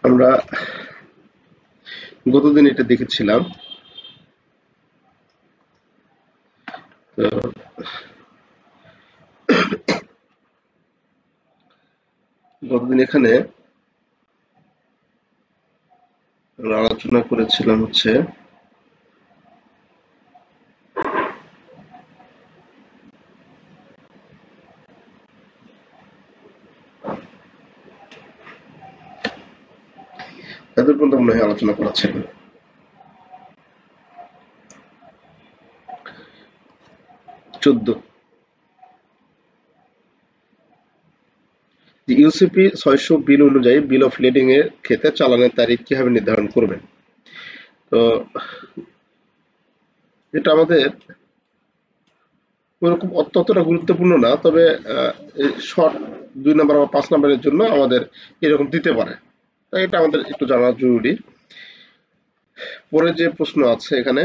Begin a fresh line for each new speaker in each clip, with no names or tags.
আমরা গতদিন এটা দেখেছিলাম। তো গতদিন এখানে আমরা আলোচনা করেছিলাম হচ্ছে এত পর্যন্ত মনে হয় আলোচনা করা ছিল। 14 ইউসিপি 600 বিল অনুযায়ী বিল অফ লেডিং এর ক্ষেত্রে চালানের তারিখ কিভাবে নির্ধারণ করবেন। তো এটা আমাদের ওরকম অতটা গুরুত্বপূর্ণ না, তবে শর্ট 2 নাম্বার বা 5 নাম্বারের জন্য আমাদের এরকম দিতে পারে, তাই এটা আমাদের একটু জানা জরুরি। পরে যে প্রশ্ন আছে এখানে,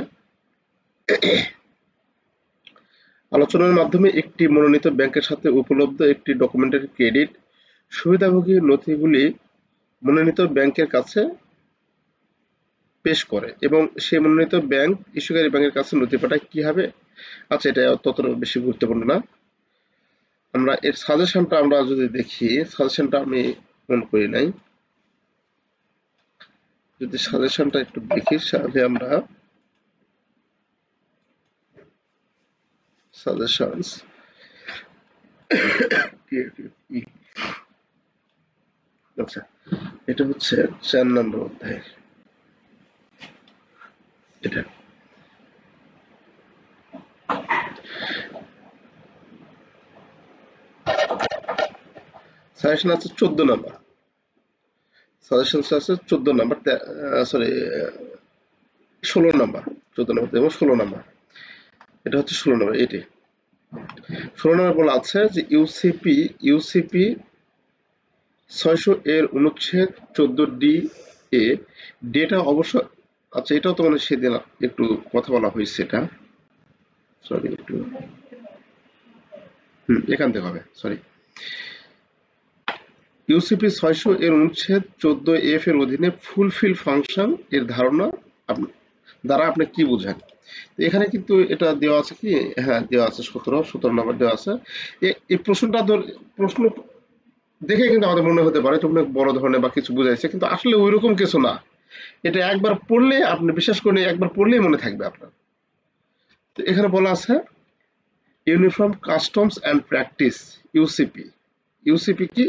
আলোচনার মাধ্যমে একটি মনোনীত ব্যাংকের সাথে উপলব্ধ একটি ডকুমেন্টারি ক্রেডিট সুবিধাভোগী নথিগুলি মনোনীত ব্যাংকের কাছে পেশ করে এবং সেই মনোনীত ব্যাংক ইস্যুকারী ব্যাংকের কাছে নথি পাঠায় কিভাবে। আচ্ছা, এটা ততটা বেশি গুরুত্বপূর্ণ না। আমরা এর সাজেশনটা আমরা যদি দেখি, সাজেশনটা আমি মন করি নাই। যদি সাজেশনটা একটু দেখি, তাহলে আমরা সাজেশনস আচ্ছা, এটা হচ্ছে 4 নম্বর অধ্যায়। এটা সাজেশন আছে 14 নাম্বার। সাজেশন আছে 14 নাম্বার, সরি 16 নাম্বার। 14 নাম্বার এবং 16 নাম্বার, এটা হচ্ছে 16 নাম্বার। এটি 16 নাম্বার বলা আছে যে ইউসিপি 600 এর অনুচ্ছেদ 14D এ ডেটা অবশ্য, আচ্ছা এটাও তো মানে সেদিন একটু কথা বলা হয়েছে, এটা সরি একটু এখান থেকে হবে, সরি। ইউসিপি 600 এর অনুচ্ছেদ 14F এর অধীনে ফুলফিল ফাংশন এর ধারণা দ্বারা আপনি কি বোঝেন। এখানে কিন্তু এটা দেওয়া আছে কি, হ্যাঁ দেওয়া আছে 17 নাম্বার দেওয়া আছে। এই প্রশ্নটা প্রশ্ন দেখে কিন্তু আমাদের মনে হতে পারে এটা অনেক বড় ধরনের বা কিছু বুঝাইছে, কিন্তু আসলে ওইরকম কিছু না। এটা একবার পড়লে আপনি বিশ্বাস করেন, একবার পড়লেই মনে থাকবে আপনার। তো এখানে বলা আছে uniform customs and practice, UCP. UCP কি?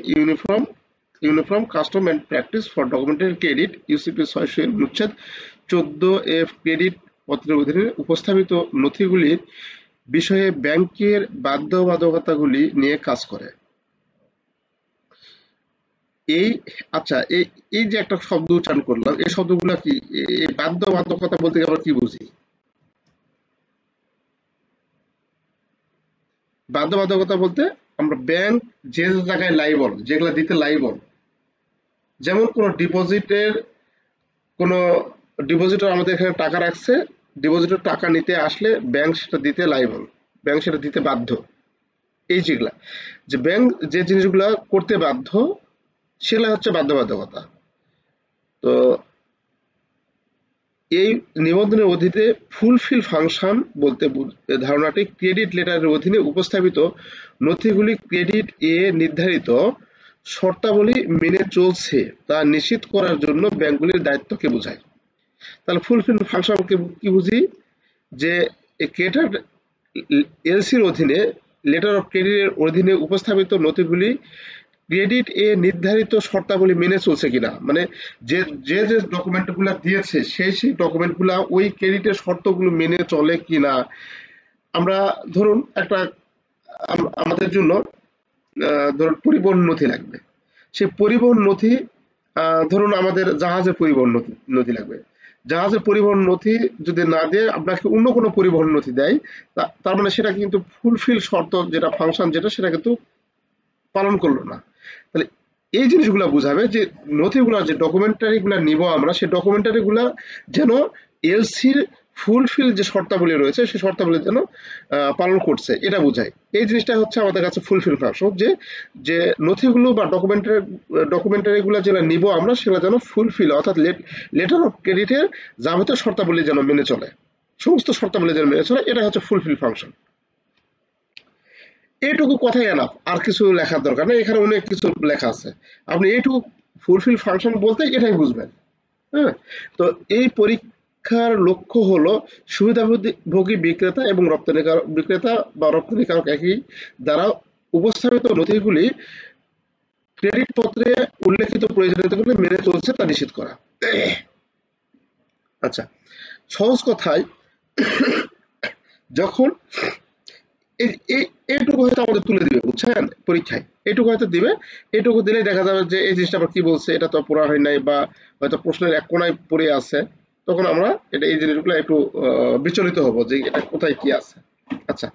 Uniform custom and practice for documentary credit. UCP 600 এর অনুচ্ছেদ 14F ক্রেডিট পত্রের অধীনে উপস্থাপিত নথিগুলির বিষয়ে ব্যাংকের বাধ্যবাধকতাগুলি নিয়ে কাজ করে। এই আচ্ছা, এই যে একটা শব্দ উচ্চারণ করলাম, এই শব্দগুলা কি? এই বাধ্যবাধকতা বলতে আমরা কি বুঝি? বাধ্যবাধকতা বলতে আমরা ব্যাংক যে জায়গায় লাইবল, যেগুলা দিতে লাইবল, যেমন কোনো ডিপোজিটর আমাদের এখানে টাকা রাখছে, ডিপোজিটর টাকা নিতে আসলে ব্যাংক সেটা দিতে লাইবল, ব্যাংক সেটা দিতে বাধ্য। এই যেগুলা, যে ব্যাংক যে জিনিসগুলা করতে বাধ্য, সেগুলা হচ্ছে বাধ্যবাধকতা। তো এই নিবন্ধনের অধীনে ফুলফিল ফাংশন বলতে ধারণাটি ক্রেডিট লেটারের অধীনে উপস্থাপিত নথিগুলি ক্রেডিট এ নির্ধারিত শর্তাবলী মেনে চলছে তা নিশ্চিত করার জন্য ব্যাংকগুলির দায়িত্বকে বোঝায়। তাহলে ফুলফিল ফাংশন কি বুঝি? যে ক্রেডিট এলসির অধীনে, লেটার অফ ক্রেডিটের অধীনে উপস্থাপিত নথিগুলি ক্রেডিট এ নির্ধারিত শর্তাবলী মেনে চলছে কিনা, মানে যে যে যে ডকুমেন্টগুলো দিয়েছে সেই ডকুমেন্টগুলো ওই ক্রেডিটের শর্তগুলো মেনে চলে কিনা। আমরা ধরুন একটা আমাদের জন্য ধরুন পরিবহন নথি লাগবে, সেই পরিবহন নথি ধরুন আমাদের জাহাজের পরিবহন নথি লাগবে। জাহাজের পরিবহন নথি যদি না দিয়ে আপনাকে অন্য কোনো পরিবহন নথি দেয়, তার মানে সেটা কিন্তু ফুলফিল শর্ত, যেটা ফাংশন যেটা, সেটা কিন্তু পালন করলো না। তাহলে এই জিনিসগুলা বুঝাবে যে নথিগুলা, যে ডকুমেন্টারি গুলা নিব আমরা, সেই ডকুমেন্টারি গুলা যেন এলসির ফুলফিল যে শর্তাবলী রয়েছে সেই শর্তাবলী যেন পালন করছে এটা বোঝায়। এই জিনিসটা হচ্ছে আমাদের কাছে ফুলফিল ফাংশন, যে যে নথিগুলো বা ডকুমেন্টারিগুলো যেগুলো নিব আমরা সেগুলো যেন ফুলফিল, অর্থাৎ লেটার অফ ক্রেডিটের যাবতীয় শর্তাবলী যেন মেনে চলে, সমস্ত শর্তাবলী যেন মেনে চলে, এটা হচ্ছে ফুলফিল ফাংশন। এইটুকু কথাই এনাফ, আর কিছু লেখার দরকার নেই, এখানে অনেক কিছু লেখা আছে, আপনি এইটুকু ফুলফিল ফাংশন বলতে এটাই বুঝবেন। হ্যাঁ, তো এই পরীক্ষার লক্ষ্য হলো সুবিধাভোগী বিক্রেতা এবং রপ্তানিকারক, বিক্রেতা বা রপ্তানিকারক একই দ্বারা উপস্থাপিত নথিগুলি ক্রেডিট পত্রে উল্লেখিত প্রয়োজনীয়তাগুলি মেনে চলছে তা নিশ্চিত করা। আচ্ছা, সহজ কথায় যখন এইটুকু হয়তো আমাদের তুলে দিবে, বুঝছেন, পরীক্ষায় এইটুকু হয়তো দিবে, এইটুকু দিলেই দেখা যাবে যে এই জিনিসটা আবার কি বলছে, এটা তো পড়া হয় নাই, বা হয়তো প্রশ্নের এক কোনায় পড়ে আছে, তখন আমরা এটা এই জিনিসগুলো একটু বিচলিত হব যে এটা কোথায় কি আছে। আচ্ছা,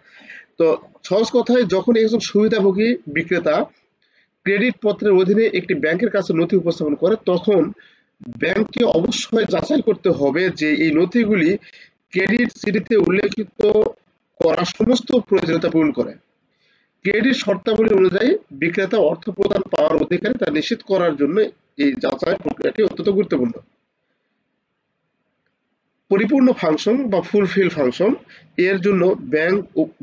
তো সহজ কথায় যখন একজন সুবিধাভোগী বিক্রেতা ক্রেডিট পত্রের অধীনে একটি ব্যাংকের কাছে নথি উপস্থাপন করে, তখন ব্যাংককে অবশ্যই যাচাই করতে হবে যে এই নথিগুলি ক্রেডিট চিঠিতে উল্লেখিত করা সমস্ত প্রয়োজনীয়তা পূরণ করে। ক্রেডিট শর্তাবলী অনুযায়ী বিক্রেতা অর্থ প্রদান পাওয়ার অধিকারী তা নিশ্চিত করার জন্য এই যাচাই প্রক্রিয়াটি অত্যন্ত গুরুত্বপূর্ণ। পরিপূর্ণ ফাংশন বা ফুলফিল ফাংশন এর জন্য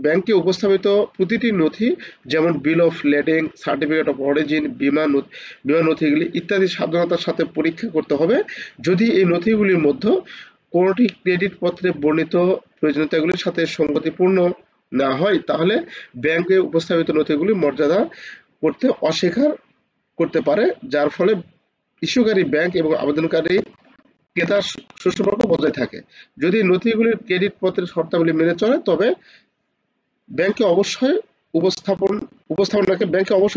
ব্যাংকে উপস্থাপিত প্রতিটি নথি, যেমন bill of lading, certificate of origin, বীমা নথিগুলি ইত্যাদি সাবধানতার সাথে পরীক্ষা করতে হবে। যদি এই নথিগুলির মধ্যে কোনটি ক্রেডিট পত্রে বর্ণিত প্রয়োজনীয়তাগুলির সাথে সঙ্গতিপূর্ণ না হয়, তাহলে ব্যাংকে উপস্থাপিত নথিগুলি মর্যাদা করতে অস্বীকার করতে পারে, যার ফলে ইস্যুকারী ব্যাংক এবং আবেদনকারী ক্রেতার সুসম্পর্ক বজায় থাকে। যদি নথিগুলির ক্রেডিট পত্রের শর্তাবলী মেনে চলে, তবে ব্যাংকে অবশ্যই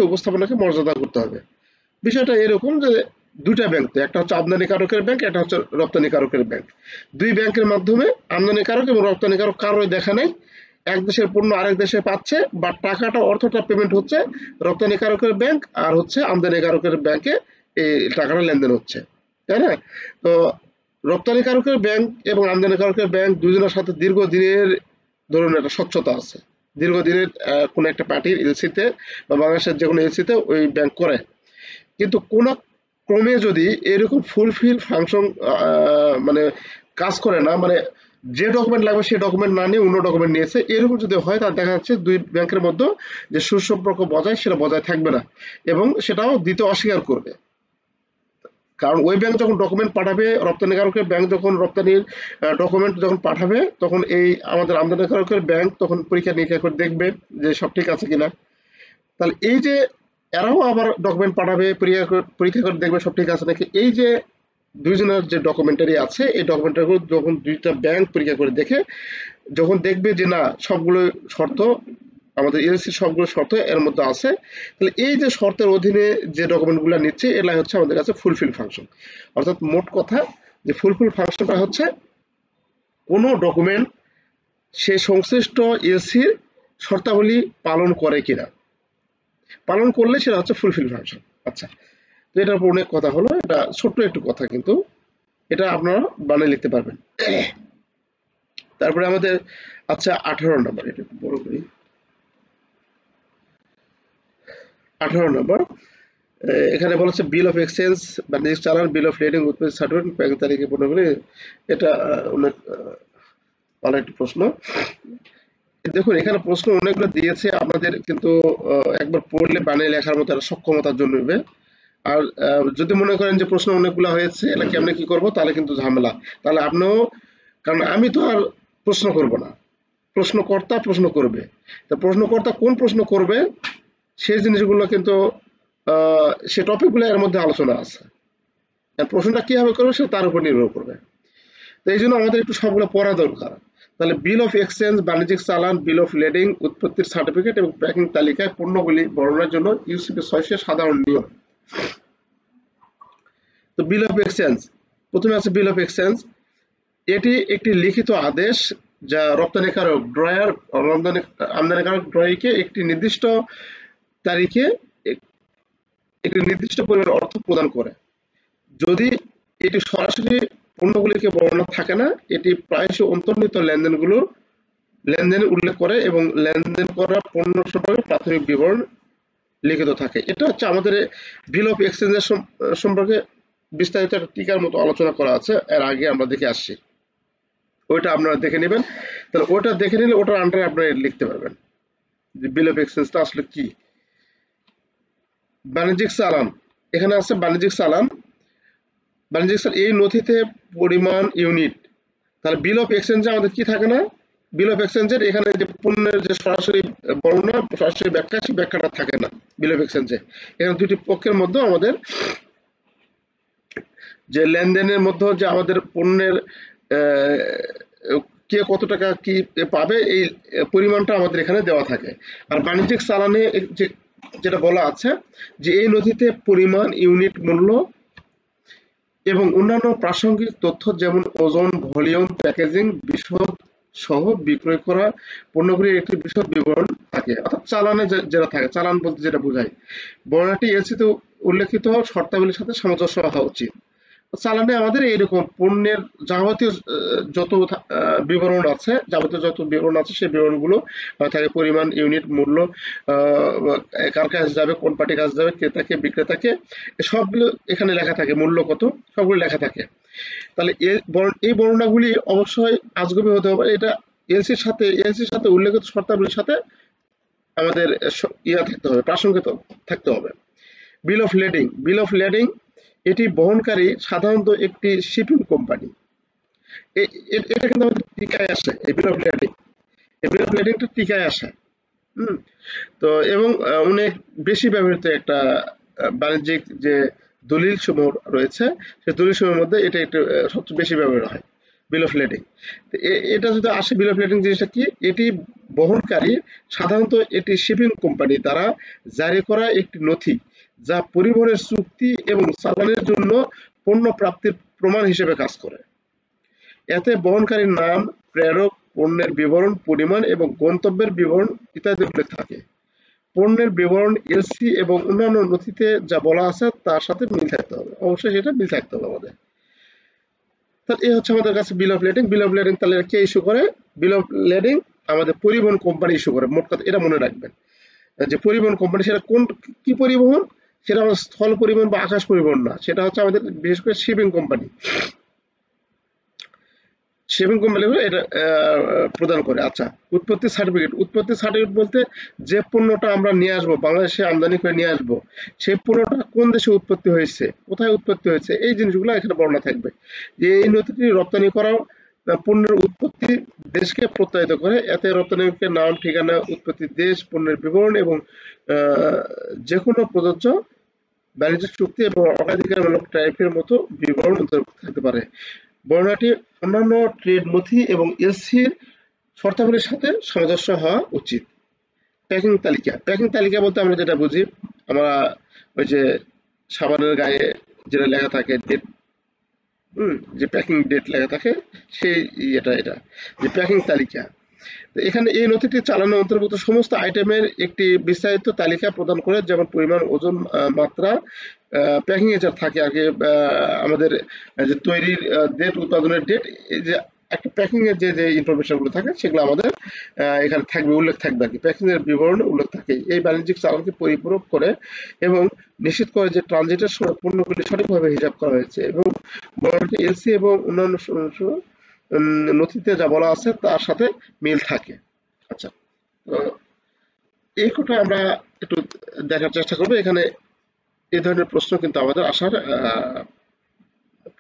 উপস্থাপনাকে মর্যাদা করতে হবে। বিষয়টা এরকম যে দুটা ব্যাংক, তো একটা হচ্ছে আমদানিকারকের ব্যাংক, একটা হচ্ছে রপ্তানিকারকের ব্যাংক। দুই ব্যাংকের মাধ্যমে আমদানিকারক এবং রপ্তানিকারক কারোই দেখা নেই, এক দেশের পণ্য আরেক দেশে পাচ্ছে, বা টাকাটা অর্থটা পেমেন্ট হচ্ছে রপ্তানিকারকের ব্যাংক আর হচ্ছে আমদানিকারকের ব্যাংকে এই টাকাটা লেনদেন হচ্ছে, তাই না? তো রপ্তানিকারকের ব্যাংক এবং আমদানিকারকের ব্যাংক দুজনের সাথে দীর্ঘদিনের ধরুন একটা স্বচ্ছতা আছে, দীর্ঘদিনের কোনো একটা পার্টির এলসিতে বা বাংলাদেশের যে কোনো এলসিতে ওই ব্যাংক করে। কিন্তু কোন ক্রমে যদি এরকম ফুলফিল ফাংশন মানে কাজ করে না, মানে যে ডকুমেন্ট লাগবে সেই ডকুমেন্ট না নিয়ে অন্য ডকুমেন্ট নিয়েছে, এরকম যদি হয় তাহলে দেখা যাচ্ছে দুই ব্যাংকের মধ্যে যে সুসম্পর্ক সেটা বজায় থাকবে না, এবং সেটাও দিতে অস্বীকার করবে। কারণ ওই ব্যাংক যখন ডকুমেন্ট পাঠাবে, রপ্তানিকারকের ব্যাংক যখন রপ্তানির ডকুমেন্ট যখন পাঠাবে, তখন এই আমাদের আমদানিকারকের ব্যাংক তখন পরীক্ষা নিরীক্ষা করে দেখবে যে সব ঠিক আছে কিনা। তাহলে এই যে এরাও আবার ডকুমেন্ট পাঠাবে, পরীক্ষা করে দেখবে সব ঠিক আছে নাকি, এই যে দুইজনের যে ডকুমেন্টারি আছে, এই ডকুমেন্টারি যখন দুইটা ব্যাংক পরীক্ষা করে দেখে, যখন দেখবে যে না সবগুলো শর্ত, আমাদের এলসি সবগুলো শর্ত এর মধ্যে আছে, তাহলে এই যে শর্তের অধীনে যে ডকুমেন্টগুলো নিচ্ছে, এটাই হচ্ছে আমাদের কাছে ফুলফিল ফাংশন। অর্থাৎ মোট কথা যে ফুলফিল ফাংশনটা হচ্ছে কোনো ডকুমেন্ট সে সংশ্লিষ্ট এলসির শর্তাবলী পালন করে কিনা, পালন করলে সেটা হচ্ছে ফুলফিল ফাংশন। আচ্ছা, তো এটার উপর অনেক কথা হলো, এটা ছোট্ট একটু কথা, কিন্তু এটা আপনারা বানিয়ে লিখতে পারবেন। তারপরে আমাদের আচ্ছা 18 নম্বর, এটা একটু বড় করি। 18 নম্বর, এখানে বলা হচ্ছে বিল অফ এক্সচেঞ্জ, বাণিজ্যিক চালান, বিল অফ লেডিং, উৎপাদিত সার্টিফিকেট, ব্যাংক তারিখে পণ্যগুলি, এটা অনেক ভালো একটি প্রশ্ন। দেখুন এখানে প্রশ্ন অনেকগুলো দিয়েছে আপনাদের, কিন্তু একবার পড়লে বানিয়ে লেখার মতো একটা সক্ষমতার জন্য হবে। আর যদি মনে করেন যে প্রশ্ন অনেকগুলো হয়েছে, এটা কেমনে কি করব, তাহলে কিন্তু ঝামেলা। তাহলে আপনিও, কারণ আমি তো আর প্রশ্ন করব না, প্রশ্নকর্তা প্রশ্ন করবে। তা প্রশ্নকর্তা কোন প্রশ্ন করবে সেই জিনিসগুলো কিন্তু সে টপিকগুলো এর মধ্যে আলোচনা আছে, প্রশ্নটা কিভাবে করবে সে তার উপর নির্ভর করবে। তো এই জন্য আমাদের একটু সবগুলো পড়া দরকার। তাহলে বিল অফ এক্সচেঞ্জ, বাণিজ্যিক চালান, বিল অফ লেডিং, উৎপত্তির সার্টিফিকেট এবং প্যাকিং তালিকায় পণ্যগুলি বর্ণনার জন্য ইউসিপি 6 সাধারণ নিয়ম। তো বিল অফ এক্সচেঞ্জ, প্রথমে আছে বিল অফ এক্সচেঞ্জ। এটি একটি লিখিত আদেশ যা রপ্তানিকারক ড্রয়ার আমদানিকারক ড্রয়কে একটি নির্দিষ্ট তারিখে একটি নির্দিষ্ট পরিমাণ অর্থ প্রদান করে। যদি এটি সরাসরি পণ্যগুলিকে বর্ণনা থাকে না, এটি প্রায়শই অন্তর্নিহিত লেনদেন উল্লেখ করে এবং লেনদেন করা পণ্য সম্পর্কে প্রাথমিক বিবরণ লিখিত থাকে। এটা হচ্ছে আমাদের বিল অফ এক্সচেঞ্জের সম্পর্কে বিস্তারিত একটা টিকার মতো আলোচনা করা আছে, এর আগে আমরা দেখে আসছি। ওইটা আপনারা দেখে নেবেন, তাহলে ওটা দেখে নিলে ওটার আন্ডারে আপনারা লিখতে পারবেন যে বিল অফ এক্সচেঞ্জটা আসলে কি। বাণিজ্যিক চালান, এখানে আছে বাণিজ্যিক চালান। এই নথিতে পরিমাণ ইউনিট, তাহলে বিল অফ এক্সচেঞ্জে আমাদের কি থাকে না, বিল অফ এক্সচেঞ্জের এখানে যে পণ্যের যে সরাসরি বর্ণনা, সরাসরি ব্যাখ্যা, সেই ব্যাখ্যাটা থাকে না বিল অফ এক্সচেঞ্জে। এখানে দুটি পক্ষের মধ্যে আমাদের যে লেনদেনের মধ্যে যে আমাদের পণ্যের কে কত টাকা কি পাবে এই পরিমাণটা আমাদের এখানে দেওয়া থাকে। আর বাণিজ্যিক চালানে যেটা বলা আছে যে এই নথিতে পরিমাণ, ইউনিট, মূল্য এবং অন্যান্য প্রাসঙ্গিক তথ্য যেমন ওজন, ভলিউম, প্যাকেজিং বিশদ সহ বিক্রয় করা পণ্যগুলির একটি বিশদ বিবরণ থাকে। অর্থাৎ চালানে যেটা থাকে, চালান বলতে যেটা বোঝায়, বর্ণনাটি এলসিতে উল্লেখিত শর্তাবলীর সাথে সামঞ্জস্য রাখা উচিত। চালানে আমাদের এইরকম পণ্যের যাবতীয় যত বিবরণ আছে, সেই বিবরণগুলো থাকে, পরিমাণ, ইউনিট, মূল্য, কার কাছে যাবে, কোন পার্টি কাছে যাবে, ক্রেতাকে, বিক্রেতাকে, সবগুলো এখানে লেখা থাকে, মূল্য কত, সবগুলো লেখা থাকে। তাহলে এই বর্ণনাগুলি অবশ্যই আজগুবি হতে হবে। এটা এলসির সাথে উল্লেখিত শর্তাবলীর সাথে আমাদের থাকতে হবে, প্রাসঙ্গিক থাকতে হবে। বিল অফ লেডিং এটি বহনকারী সাধারণত একটি শিপিং কোম্পানি। এটা কিন্তু আমাদের টিকায় আসে, এই বিল অফ লেডিংটা টিকায় আসে। তো এবং অনেক বেশি ব্যবহৃত একটা বাণিজ্যিক যে দলিল সমূহ রয়েছে, সেই দলিল সমূহের মধ্যে এটা একটু সবচেয়ে বেশি ব্যবহার হয়, বিল অফ লেডিং। এটা যদি আসে, বিল অফ লেডিং জিনিসটা কি, এটি বহনকারী সাধারণত এটি শিপিং কোম্পানি দ্বারা জারি করা একটি নথি, যা পরিবহনের চুক্তি এবং চালানের জন্য পণ্য প্রাপ্তির প্রমাণ হিসেবে কাজ করে। এতে বহনকারীর নাম, প্রেরক, পণ্যের বিবরণ, পরিমাণ এবং গন্তব্যের বিবরণ ইত্যাদি উল্লেখ থাকে। পণ্যের বিবরণ এলসি এবং অন্যান্য নথিতে যা বলা আছে তার সাথে মিল থাকতে হবে, অবশ্যই সেটা মিল থাকতে হবে আমাদের। তাহলে এই হচ্ছে আমাদের কাছে বিল অফ লেডিং। তাহলে কে ইস্যু করে? বিল অফ লেডিং আমাদের পরিবহন কোম্পানি ইস্যু করে। মোট কথা এটা মনে রাখবেন যে পরিবহন কোম্পানি, সেটা কি পরিবহন, সেটা আমাদের স্থল পরিবহন বা আকাশ পরিবহন না, সেটা হচ্ছে আমাদের বিশেষ করে শিপিং কোম্পানি এটা প্রদান করে। আচ্ছা, উৎপত্তি সার্টিফিকেট বলতে যে পণ্যটা আমরা নিয়ে আসবো, বাংলাদেশে আমদানি করে নিয়ে আসবো, সেই পণ্যটা কোন দেশে উৎপত্তি হয়েছে, কোথায় উৎপত্তি হয়েছে, এই জিনিসগুলো এখানে বর্ণনা থাকবে। যে এই নথিটি রপ্তানি করা পণ্যের উৎপত্তি দেশকে প্রত্যয়িত করে। এতে রপ্তানিকের নাম, ঠিকানা, উৎপত্তি দেশ, পণ্যের বিবরণ এবং যে কোনো প্রযোজ্য বাণিজ্যিক চুক্তি এবং অগ্রাধিকারমূলক ট্যারিফের মতো বিবরণ অন্তর্ভুক্ত থাকতে পারে। বর্ণনাটি অন্যান্য ট্রেড নথি এবং এলসির শর্তাবলীর সাথে সামঞ্জস্য হওয়া উচিত। প্যাকিং তালিকা বলতে আমরা যেটা বুঝি, আমরা ওই যে সাবানের গায়ে যেটা লেখা থাকে ডেট, যে প্যাকিং ডেট লেখা থাকে, সেই এটা যে প্যাকিং তালিকা। এখানে এই নথিটি চালানো অন্তর্ভুক্ত সমস্ত আইটেমের একটি বিস্তারিত তালিকা প্রদান করে, যেমন পরিমাণ, ওজন, মাত্রা, প্যাকিং এ যা থাকে আগে, আমাদের যে তৈরির ডেট, উৎপাদনের ডেট, এই যে একটা প্যাকিং এর যে ইনফরমেশন গুলো থাকে সেগুলো আমাদের এখানে থাকবে, উল্লেখ থাকবে আর কি, প্যাকিং এর বিবরণে উল্লেখ থাকে। এই বাণিজ্যিক চালানকে পরিপূরক করে এবং নিশ্চিত করে যে ট্রানজিটের সময় পণ্যগুলি সঠিকভাবে হিসাব করা হয়েছে এবং বর্ণনাটি এলসি এবং অন্যান্য নথিতে যা বলা আছে তার সাথে মিল থাকে। আচ্ছা, তো এই কথা আমরা একটু দেখার চেষ্টা করবো। এখানে এই ধরনের প্রশ্ন কিন্তু আমাদের আসার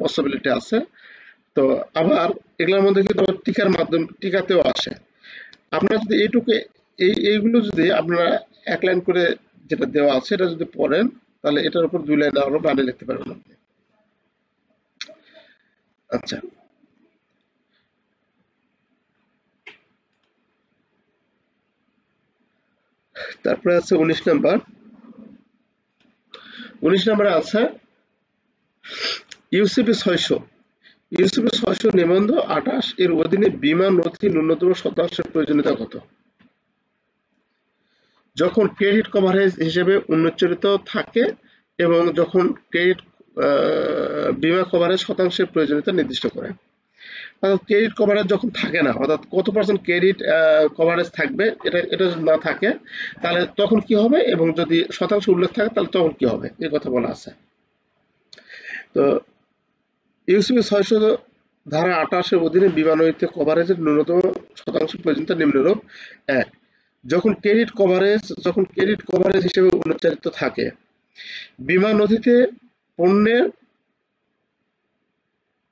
পসিবিলিটি আছে। তো আবার এগুলোর মধ্যে কিন্তু টিকাতেও আসে। আপনারা যদি এইগুলো যদি আপনারা এক লাইন করে যেটা দেওয়া আছে এটা যদি পড়েন, তাহলে এটার উপর 2 লাইন আরো বানিয়ে লিখতে পারবেন আপনি। আচ্ছা, তারপরে আছে 19 নম্বরে আছে ইউসিপি 600 নিবন্ধ 28 এর অধীনে বীমা নথি ন্যূনতম শতাংশের প্রয়োজনীয়তা কত? যখন ক্রেডিট কভারেজ হিসেবে উন্মোচিত থাকে এবং যখন ক্রেডিট বীমা কভারেজ শতাংশের প্রয়োজনীয়তা নির্দিষ্ট করে। অর্থাৎ ক্রেডিট কভারেজ যখন থাকে না, অর্থাৎ কত পার্সেন্ট ক্রেডিট কভারেজ থাকবে, এটা যদি না থাকে তাহলে তখন কি হবে, এবং যদি শতাংশ উল্লেখ থাকে তাহলে তখন কি হবে, এই কথা বলা আছে। তো ইউসিবি 600 ধারা 28 এর অধীনে বীমা নথিতে কভারেজের ন্যূনতম শতাংশ প্রয়োজনীয়তা নিম্নরূপ: 1. যখন ক্রেডিট কভারেজ হিসেবে উচ্চারিত থাকে, বীমা নথিতে পণ্যের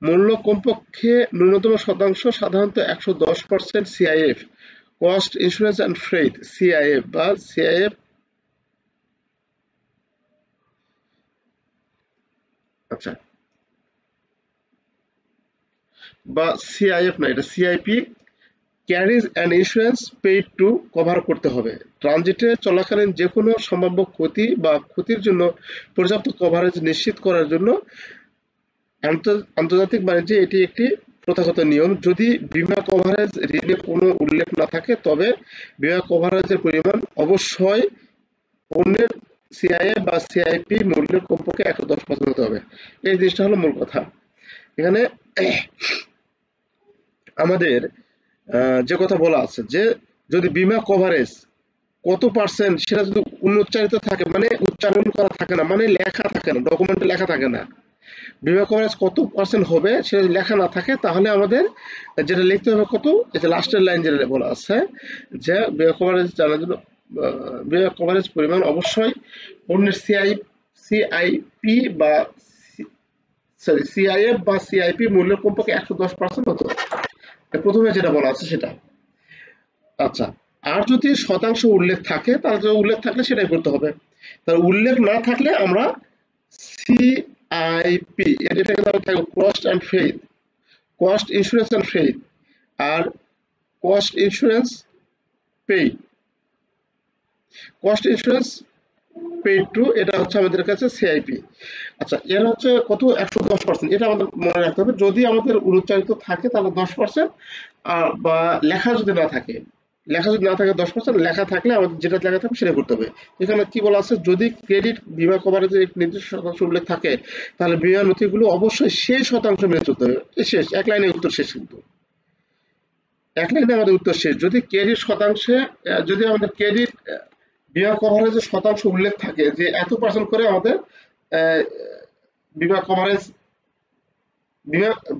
মূল্য কমপক্ষে ন্যূনতম শতাংশ, সাধারণত 110% CIF, cost insurance and freight, CIF বা সিআইএফ, আচ্ছা, বা সিআইএফ না, এটা CIP, carriage and insurance paid to cover করতে হবে। ট্রানজিটে চলাকালীন যে কোনো সম্ভাব্য ক্ষতি বা ক্ষতির জন্য পর্যাপ্ত কভারেজ নিশ্চিত করার জন্য আন্তর্জাতিক বাণিজ্যে এটি একটি প্রথাগত নিয়ম। যদি বীমা কভারেজ ঋণে কোনো উল্লেখ না থাকে, তবে বীমা কভারেজের পরিমাণ অবশ্যই পণ্যের সিআইএফ বা সিআইপি মূল্যের কমপক্ষে 110% হতে হবে। এই জিনিসটা হলো মূল কথা। এখানে আমাদের যে কথা বলা আছে যে যদি বীমা কভারেজ কত পার্সেন্ট সেটা যদি উচ্চারিত থাকে, মানে উচ্চারণ করা থাকে না, মানে লেখা থাকে না, ডকুমেন্টে লেখা থাকে না, বীমা কভারেজ কত পার্সেন্ট হবে সেটা যদি লেখা না থাকে, তাহলে আমাদের যেটা লিখতে হবে কত, এই যে লাস্টের লাইন যেটা বলা আছে যে বীমা কভারেজ জানার জন্য বীমা কভারেজ পরিমাণ অবশ্যই পণ্যের সিআইপি বা সিআইএফ বা সিআইপি মূল্যের কমপক্ষে 110% হতো। প্রথমে যেটা বলা আছে সেটা। আচ্ছা, আর যদি শতাংশ উল্লেখ থাকে, তাহলে উল্লেখ থাকলে সেটাই করতে হবে। তার উল্লেখ না থাকলে আমরা সিআইপি এটা থাকবে cost and faith, cost insurance and faith, আর cost insurance paid, cost insurance paid to, এটা হচ্ছে আমাদের কাছে সিআইপি। আচ্ছা, এর হচ্ছে কত, 110%, এটা আমাদের মনে রাখতে হবে। যদি আমাদের উচ্চারিত থাকে তাহলে 10%, বা লেখা যদি না থাকে 10%, লেখা থাকলে আমাদের যেটা লেখা থাকবে সেটা করতে হবে। এখানে কি বলা আছে, যদি ক্রেডিট বীমা কভারেজের একটি নির্দিষ্ট শতাংশ উল্লেখ থাকে, তাহলে বীমা নথিগুলো অবশ্যই সেই শতাংশ মেনে চলতে হবে। শেষ, এক লাইনে উত্তর শেষ, কিন্তু এক লাইনে আমাদের উত্তর শেষ। যদি ক্রেডিট শতাংশে, যদি আমাদের ক্রেডিট বীমা কভারেজের শতাংশ উল্লেখ থাকে যে এত পার্সেন্ট করে আমাদের বীমা কভারেজ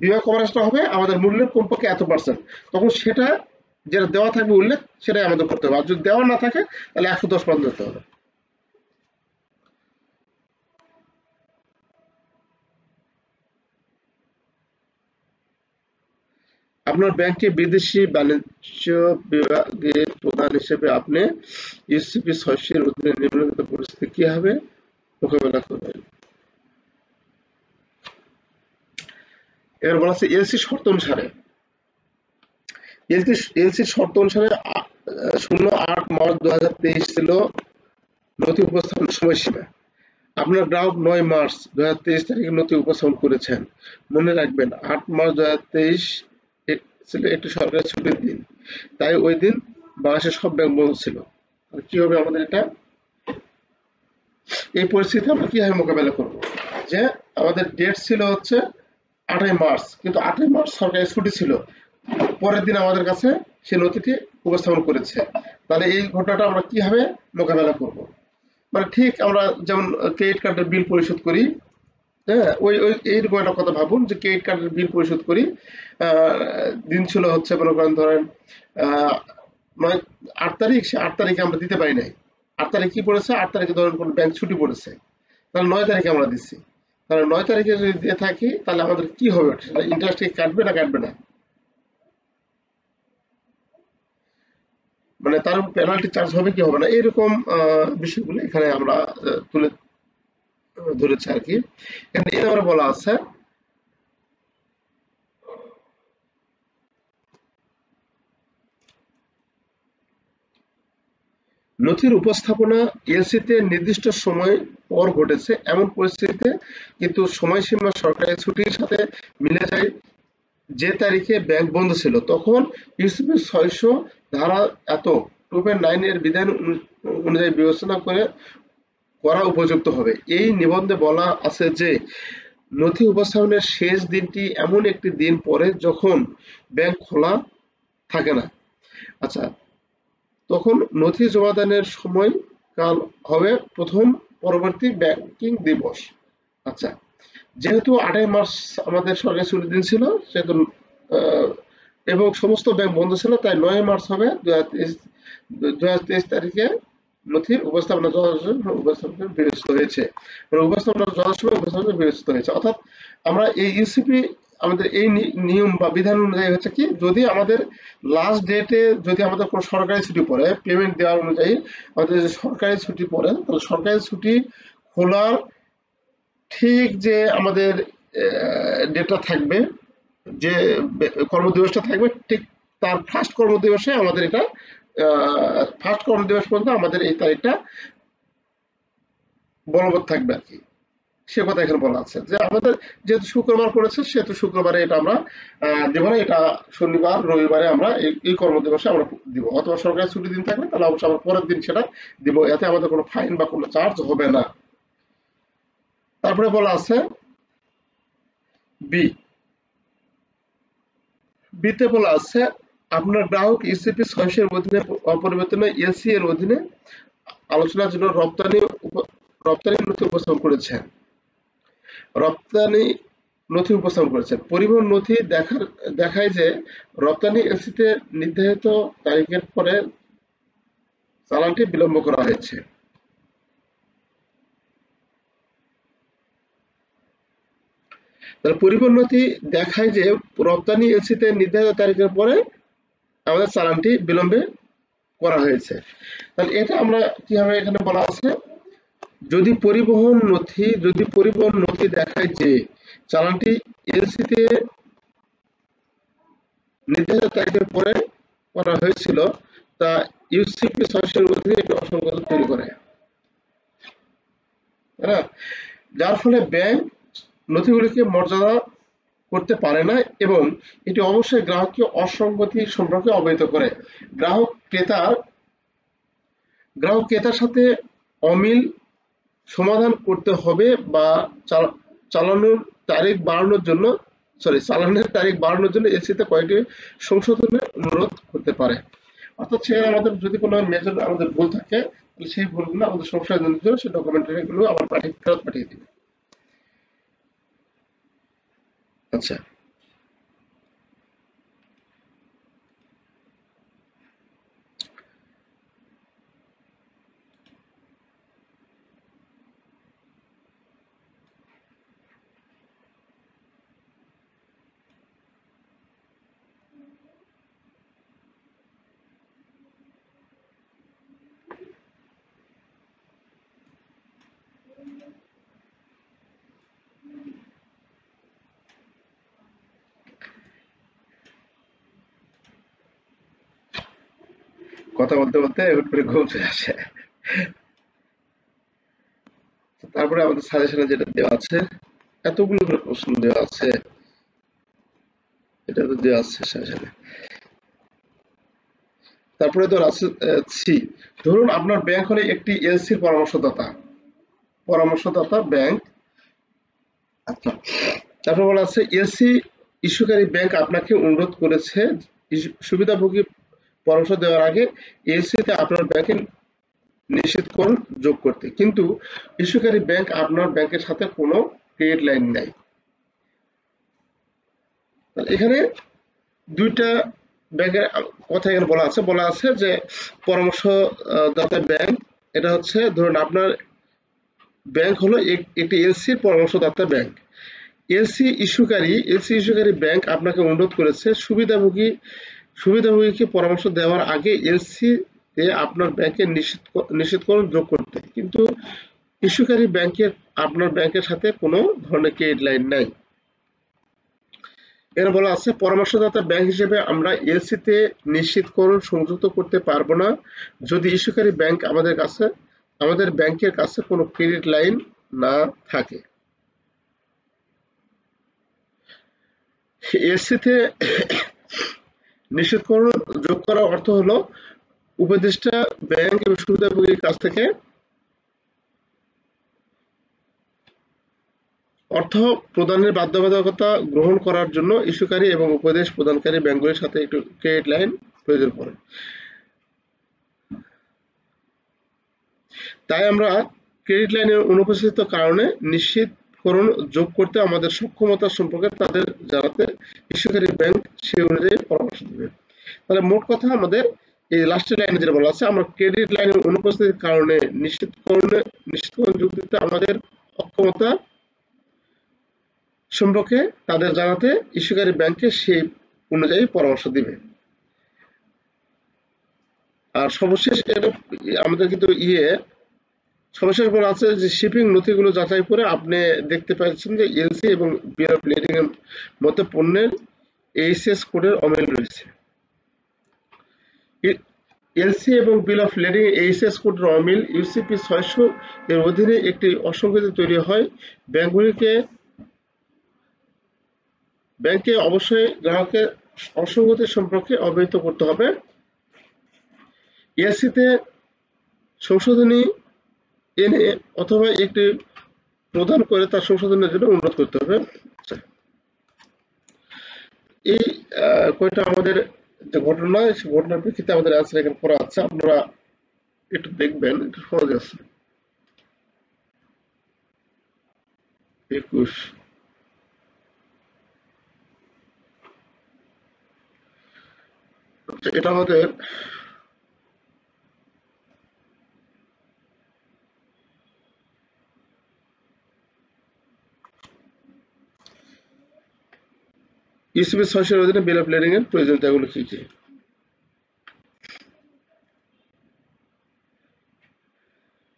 বীমা কভারেজটা হবে আমাদের মূল্যের কমপক্ষে এত পার্সেন্ট, তখন সেটা যেটা দেওয়া থাকবে উল্লেখ সেটাই আমাদের করতে হবে। আর যদি দেওয়া না থাকে তাহলে 110% দিতে হবে। আপনার ব্যাংকে বিদেশি বাণিজ্য বিভাগের প্রধান হিসেবে আপনি ইউসিবি 600 এর অধীনে নিম্নলিখিত পরিস্থিতি কিভাবে মোকাবেলা করবেন? এবার বলা আছে এলসি শর্ত অনুসারে, এলসির শর্ত অনুসারে 08 মার্চ 2023 ছিল নথি উপস্থাপনের সময়সীমা। আপনার গ্রাহক 9 মার্চ 2023 তারিখে নথি উপস্থাপন করেছেন। মনে রাখবেন 8 মার্চ 2023 ছিল একটি সরকারি ছুটির দিন, তাই ওই দিন বাংলাদেশের সব ব্যাংক বন্ধ ছিল। কি হবে আমাদের এটা, এই পরিস্থিতি আমরা কিভাবে মোকাবেলা করব? যে আমাদের ডেট ছিল হচ্ছে 8 মার্চ, কিন্তু 8 মার্চ সরকারি ছুটি ছিল, পরের দিন আমাদের কাছে সে নথিটি উপস্থাপন করেছে। তাহলে এই ঘটনাটা আমরা কিভাবে মোকাবেলা করব? মানে ঠিক আমরা যেমন ক্রেডিট কার্ডের বিল পরিশোধ করি, হ্যাঁ, ওই ওই এইরকম একটা কথা ভাবুন যে ক্রেডিট কার্ডের বিল পরিশোধ করি, দিন ছিল হচ্ছে মনে করেন ধরেন 8 তারিখ, সে 8 তারিখে আমরা দিতে পারি নাই। 8 তারিখ কি পড়েছে, 8 তারিখে ধরেন কোন ব্যাংক ছুটি পড়েছে, তাহলে 9 তারিখে আমরা দিচ্ছি। তাহলে 9 তারিখে যদি দিয়ে থাকি তাহলে আমাদের কি হবে, ইন্টারেস্ট কাটবে না কাটবে না, মানে তার পেনাল্টি চার্জ হবে কি হবে না, এরকম বিষয়গুলো এখানে আমরা তুলে ধরেছি আর কি। এখানে এবার বলা আছে নথির উপস্থাপনা এলসিতে নির্দিষ্ট সময় পর ঘটেছে এমন পরিস্থিতিতে কিন্তু সময়সীমা সরকারি ছুটির সাথে মিলে যায় যে তারিখে ব্যাংক বন্ধ ছিল, তখন ইউসিবি 600 ধারা 2.9 এর বিধান অনুযায়ী বিবেচনা করা উপযুক্ত হবে। এই নিবন্ধে বলা আছে যে নথি উপস্থাপনের শেষ দিনটি এমন একটি দিন পরে যখন ব্যাংক খোলা থাকে না। আচ্ছা, তখন নথি জমাদানের সময় কাল হবে প্রথম পরবর্তী ব্যাংকিং দিবস। আচ্ছা, যেহেতু 8ই মার্চ আমাদের সরকারি ছুটির দিন ছিল, সেহেতু এবং সমস্ত ব্যাংক বন্ধ ছিল, তাই 9ই মার্চ হবে 2023 তারিখে নথির উপস্থাপনা উপস্থাপনা বিবেচিত হয়েছে, উপস্থাপনা যথাসময়ে উপস্থাপনা বিবেচিত হয়েছে। অর্থাৎ আমরা এই ইউসিপি আমাদের এই নিয়ম বা বিধান অনুযায়ী হচ্ছে কি, যদি আমাদের লাস্ট ডেটে যদি আমাদের কোনো সরকারি ছুটি পড়ে, পেমেন্ট দেওয়ার অনুযায়ী আমাদের যদি সরকারি ছুটি পড়ে, তাহলে সরকারি ছুটি খোলার ঠিক যে আমাদের ডেটটা থাকবে, যে কর্মদিবসটা থাকবে, ঠিক তার ফার্স্ট কর্মদিবসে আমাদের এটা ফার্স্ট কর্মদিবস পর্যন্ত আমাদের এই তারিখটা বলবৎ থাকবে আর কি। সে কথা এখানে বলা আছে যে আমাদের যেহেতু শুক্রবার পড়েছে, সেহেতু শুক্রবারে এটা আমরা দেবো না, এটা শনিবার রবিবারে আমরা এই কর্মদিবসে আমরা দিব, অথবা সরকারি ছুটি দিন থাকলে তাহলে অবশ্যই আমরা পরের দিন সেটা দিব, এতে আমাদের কোনো ফাইন বা কোনো চার্জ হবে না। তারপরে বলা আছে বি, বিতে বলা আছে আপনার গ্রাহক ইসিপি 600 এর অধীনে অপরিবর্তনীয় এসি এর অধীনে আলোচনার জন্য রপ্তানি নথি উপস্থাপন করেছেন। রপ্তানি নথি উপস্থাপন করেছেন। পরিবহন নথি দেখায় যে রপ্তানি এলসিতে নির্ধারিত তারিখের পরে চালানটি বিলম্ব করা হয়েছে। তাহলে পরিবহন নথি দেখায় যে রপ্তানি এলসিতে নির্ধারিত তারিখের পরে আমাদের চালানটি বিলম্বে করা হয়েছে। তাহলে এটা আমরা কিভাবে এখানে বলা আছে, যদি পরিবহন নথি দেখায় যে চালানটি এলসিতে নির্ধারিত তারিখের পরে করা হয়েছিল, তা ইউসিপি 600 এর অধীনে একটি অসঙ্গতি তৈরি করে, তাই না? যার ফলে ব্যাংক নথিগুলিকে মর্যাদা করতে পারে না এবং এটি অবশ্যই গ্রাহককে অসঙ্গতি সম্পর্কে অবহিত করে। গ্রাহক ক্রেতার সাথে অমিল সমাধান করতে হবে বা চালানের তারিখ বাড়ানোর জন্য এলসিতে কয়েকটি সংশোধনের অনুরোধ করতে পারে। অর্থাৎ সেখানে আমাদের যদি কোনো মেজর আমাদের ভুল থাকে, তাহলে সেই ভুলগুলো আমাদের সংশোধনের জন্য সেই ডকুমেন্টারিগুলো আবার ফেরত পাঠিয়ে দিবে। আচ্ছা, কথা বলতে বলতে হুট করে ঘুম চলে আসে। তারপরে আমাদের সাজেশনে যেটা দেওয়া আছে, এতগুলো করে প্রশ্ন দেওয়া আছে, এটা তো দেওয়া আছে সাজেশনে। তারপরে ধর আছে সি, ধরুন আপনার ব্যাংক হলে একটি এলসির পরামর্শদাতা ব্যাংক। আচ্ছা, তারপর বলা আছে এলসি ইস্যুকারী ব্যাংক আপনাকে অনুরোধ করেছে সুবিধাভোগী পরামর্শ দেওয়ার আগে এলসিতে আপনার ব্যাংকের নিশ্চিতকরণ যোগ করতে, কিন্তু ইস্যুকারী ব্যাংক আপনার ব্যাংকের সাথে কোনো ক্রেডিট লাইন নেই। এখানে দুইটা ব্যাংকের কথা এখানে বলা আছে যে পরামর্শদাতা ব্যাংক, এটা হচ্ছে ধরুন আপনার ব্যাংক হলো একটি এলসির পরামর্শদাতা ব্যাংক। এলসি ইস্যুকারী ব্যাংক আপনাকে অনুরোধ করেছে সুবিধাভোগীকে পরামর্শ দেওয়ার আগে এলসি তে আপনার ব্যাংকের নিশ্চিতকরণ যোগ করতে, কিন্তু ইস্যুকারী ব্যাংকের আপনার ব্যাংকের সাথে কোনো ধরনের ক্রেডিট লাইন নাই। এর বলা আছে পরামর্শদাতা ব্যাংক হিসেবে আমরা এলসিতে নিশ্চিতকরণ সংযুক্ত করতে পারবো না যদি ইস্যুকারী ব্যাংক আমাদের ব্যাংকের কাছে কোনো ক্রেডিট লাইন না থাকে। এলসিতে নিশ্চিতকরণ যোগ করার অর্থ হলো উপদেষ্টা ব্যাংক এবং সুবিধাভোগীর কাছ থেকে অর্থ প্রদানের বাধ্যবাধকতা গ্রহণ করার জন্য ইস্যুকারী এবং উপদেশ প্রদানকারী ব্যাংকগুলির সাথে একটু ক্রেডিট লাইন প্রয়োজন পড়ে। তাই আমরা ক্রেডিট লাইনের অনুপস্থিত কারণে নিশ্চিতকরণ যোগ করতে আমাদের সক্ষমতা সম্পর্কে তাদের জানাতে ইস্যুকারী ব্যাংক সেই অনুযায়ী পরামর্শ দেবে। তাহলে মোট কথা আমাদের এই লাস্টের লাইনে যেটা বলা আছে, আমরা ক্রেডিট লাইনের অনুপস্থিতির কারণে নিশ্চিতকরণ যোগ দিতে আমাদের অক্ষমতা সম্পর্কে তাদের জানাতে ইস্যুকারী ব্যাংককে সেই অনুযায়ী পরামর্শ দিবে। আর সর্বশেষ আমাদের কিন্তু সর্বশেষ বলা আছে যে শিপিং নথিগুলো যাচাই করে আপনি দেখতে পাচ্ছেন যে এলসি এবং বিল অফ লেডিং এর মধ্যে পণ্যের এইচএস কোডের অমিল রয়েছে। এলসি এবং বিল অফ লেডিং এইচএস কোডের অমিল ইউসিপি 600 এর অধীনে একটি অসঙ্গতি তৈরি হয়। ব্যাংকে অবশ্যই গ্রাহকের অসঙ্গতি সম্পর্কে অবহিত করতে হবে। এলসিতে সংশোধনী এনে অথবা একটি প্রদান করে তার সংশোধনের জন্য অনুরোধ করতে হবে। এই কয়টা আমাদের যে ঘটনা, সেই ঘটনার প্রেক্ষিতে আমাদের আনসার এখানে করা আছে, আপনারা একটু দেখবেন, একটু সহজ আছে। 21 এটা আমাদের ইউসিপি 600 এর অধীনে বিল অফ লেডিং এর প্রয়োজনীয়তাগুলো কি কি?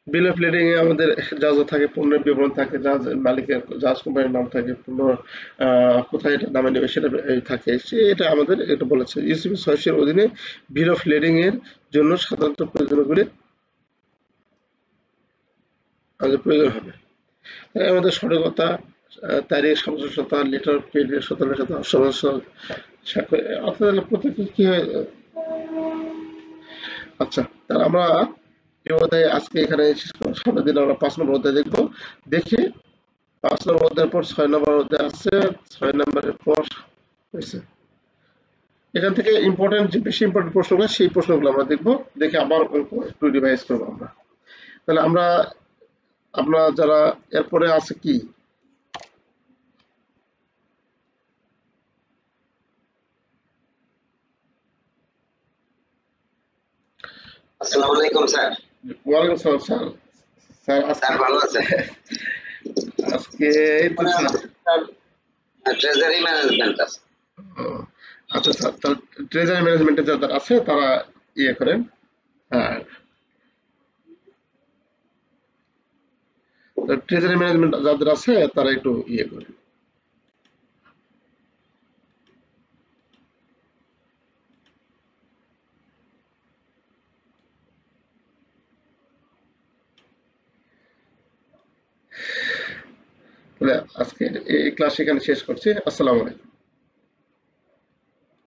বিল অফ লেডিং এ আমাদের যা যা থাকে, পণ্যের বিবরণ থাকে, মালিকের জাহাজ কোম্পানির নাম থাকে, পণ্য কোথায় এটা নামে নেবে সেটা থাকে, এটা আমাদের এটা বলেছে। ইউসিপি 600 এর অধীনে বিল অফ লেডিং এর জন্য সাধারণত প্রয়োজনগুলি আমাদের প্রয়োজন হবে। আমাদের সঠিকতা, তারিখ, সমস্যা, লেটার অফ ক্রেডিট, সততার সাথে সমস্যা স্বাক্ষর, অর্থাৎ প্রত্যেকে কি হয়। আচ্ছা, তাহলে আমরা এই অধ্যায় আজকে এখানে শেষ করব। সামনের দিন আমরা 5 নম্বর অধ্যায় দেখবো। দেখি 5 নম্বর অধ্যায়ের পর 6 নম্বর অধ্যায় আছে। 6 নম্বরের পর হয়েছে, এখান থেকে ইম্পর্টেন্ট যে বেশি ইম্পর্টেন্ট প্রশ্নগুলো, সেই প্রশ্নগুলো আমরা দেখবো, দেখে আবার একটু রিভাইজ করবো আমরা। তাহলে আমরা আপনারা যারা এরপরে আছে কি,
আসসালামু আলাইকুম স্যার।
ওয়ালাইকুম আসসালাম স্যার। স্যার
স্যার ভালো আছেন?
আজকে এই তো স্যার
ট্রেজারি ম্যানেজমেন্ট আছে।
আচ্ছা স্যার, তাহলে ট্রেজারি ম্যানেজমেন্টে যারা আছে তারা ইয়ে করেন। হ্যাঁ, ট্রেজারি ম্যানেজমেন্ট যাদের আছে তারা একটু ইয়ে করেন। তাহলে আজকে এই ক্লাস এখানে শেষ করছি। আসসালামু আলাইকুম।